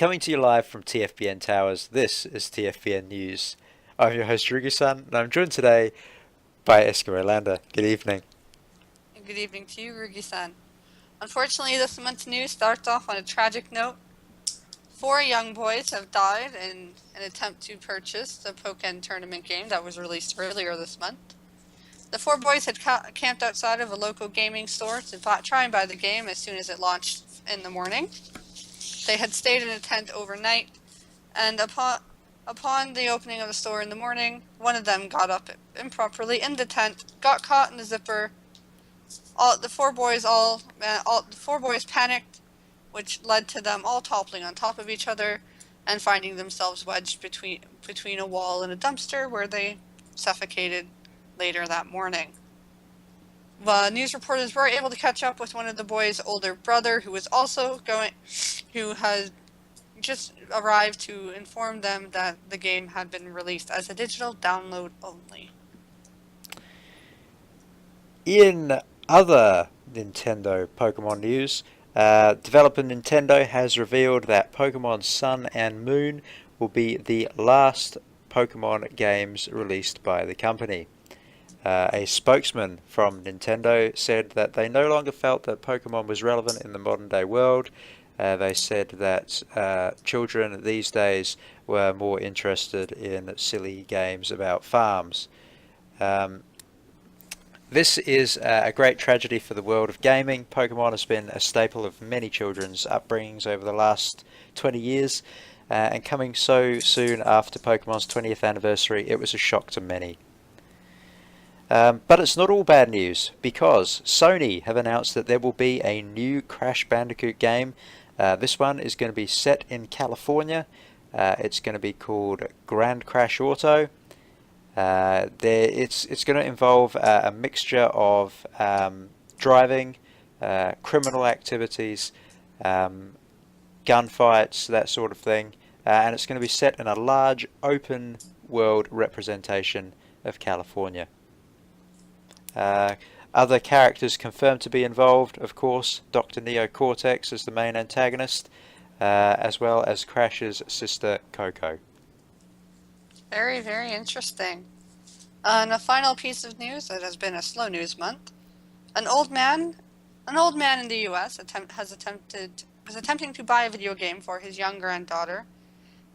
Coming to you live from TFBN Towers, this is TFBN News. I'm your host Rugi-san, and I'm joined today by Eskimolander. Good evening. Good evening to you, Rugi-san. Unfortunately, this month's news starts off on a tragic note. 4 young boys have died in an attempt to purchase the Pokken tournament game that was released earlier this month. The 4 boys had camped outside of a local gaming store to try and buy the game as soon as it launched in the morning. They had stayed in a tent overnight, and upon the opening of the store in the morning, one of them got up improperly in the tent, got caught in the zipper. The four boys panicked, which led to them all toppling on top of each other and finding themselves wedged between a wall and a dumpster, where they suffocated later that morning. The news reporters were able to catch up with one of the boys' older brother, who had just arrived to inform them that the game had been released as a digital download only. In other Nintendo Pokemon news, developer Nintendo has revealed that Pokemon Sun and Moon will be the last Pokemon games released by the company. A spokesman from Nintendo said that they no longer felt that Pokemon was relevant in the modern day world. They said that children these days were more interested in silly games about farms. This is a great tragedy for the world of gaming. Pokemon has been a staple of many children's upbringings over the last 20 years, and coming so soon after Pokemon's 20th anniversary, it was a shock to many. But it's not all bad news, because Sony have announced that there will be a new Crash Bandicoot game. This one is going to be set in California. It's going to be called Grand Crash Auto. It's going to involve a mixture of driving, criminal activities, gunfights, that sort of thing, and it's going to be set in a large open world representation of California. Other characters confirmed to be involved, of course, Dr. Neo Cortex as the main antagonist, as well as Crash's sister Coco. Very, very interesting. And a final piece of news that has been a slow news month. An old man in the U.S. was attempting to buy a video game for his young granddaughter,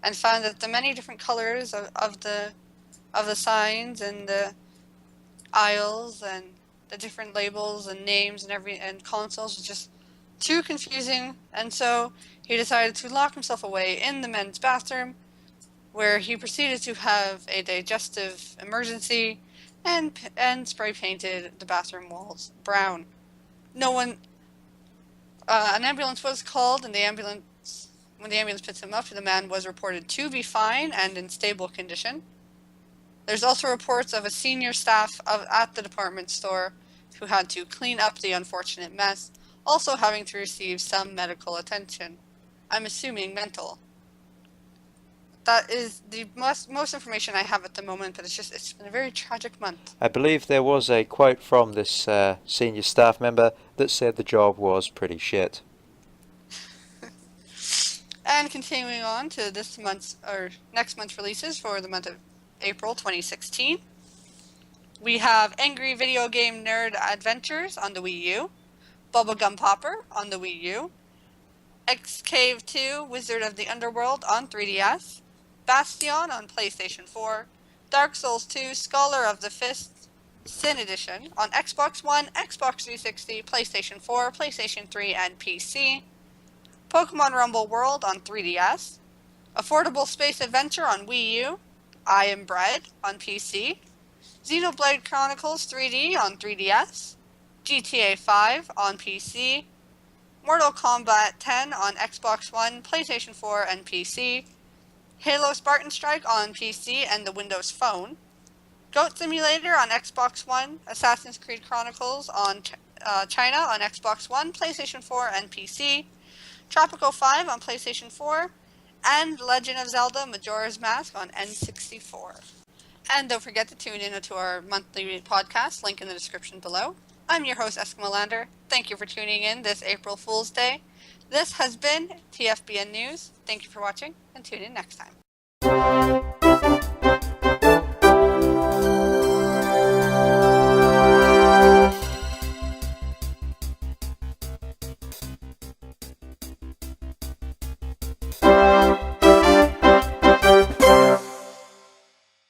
and found that the many different colors of the signs and the aisles and the different labels and names and consoles was just too confusing, and so he decided to lock himself away in the men's bathroom, where he proceeded to have a digestive emergency and spray painted the bathroom walls brown. An ambulance was called, and when the ambulance picked him up, the man was reported to be fine and in stable condition. There's also reports of a senior staff at the department store who had to clean up the unfortunate mess, also having to receive some medical attention. I'm assuming mental. That is the most information I have at the moment, but it's been a very tragic month. I believe there was a quote from this senior staff member that said the job was pretty shit. And continuing on to next month's releases for the month of April 2016, we have Angry Video Game Nerd Adventures on the Wii U, Bubblegum Popper on the Wii U, X-Cave 2 Wizard of the Underworld on 3DS, Bastion on PlayStation 4, Dark Souls 2 Scholar of the Fist Sin Edition on Xbox One, Xbox 360, PlayStation 4, PlayStation 3, and PC, Pokemon Rumble World on 3DS, Affordable Space Adventure on Wii U, I Am Bread on PC, Xenoblade Chronicles 3D on 3DS, GTA 5 on PC, Mortal Kombat 10 on Xbox One, PlayStation 4, and PC, Halo Spartan Strike on PC and the Windows Phone, Goat Simulator on Xbox One, Assassin's Creed Chronicles on China on Xbox One, PlayStation 4, and PC, Tropico 5 on PlayStation 4, and Legend of Zelda Majora's Mask on N64. And don't forget to tune in to our monthly podcast, link in the description below. I'm your host, Eskimolander. Thank you for tuning in this April Fool's Day. This has been TFBN News. Thank you for watching, and tune in next time.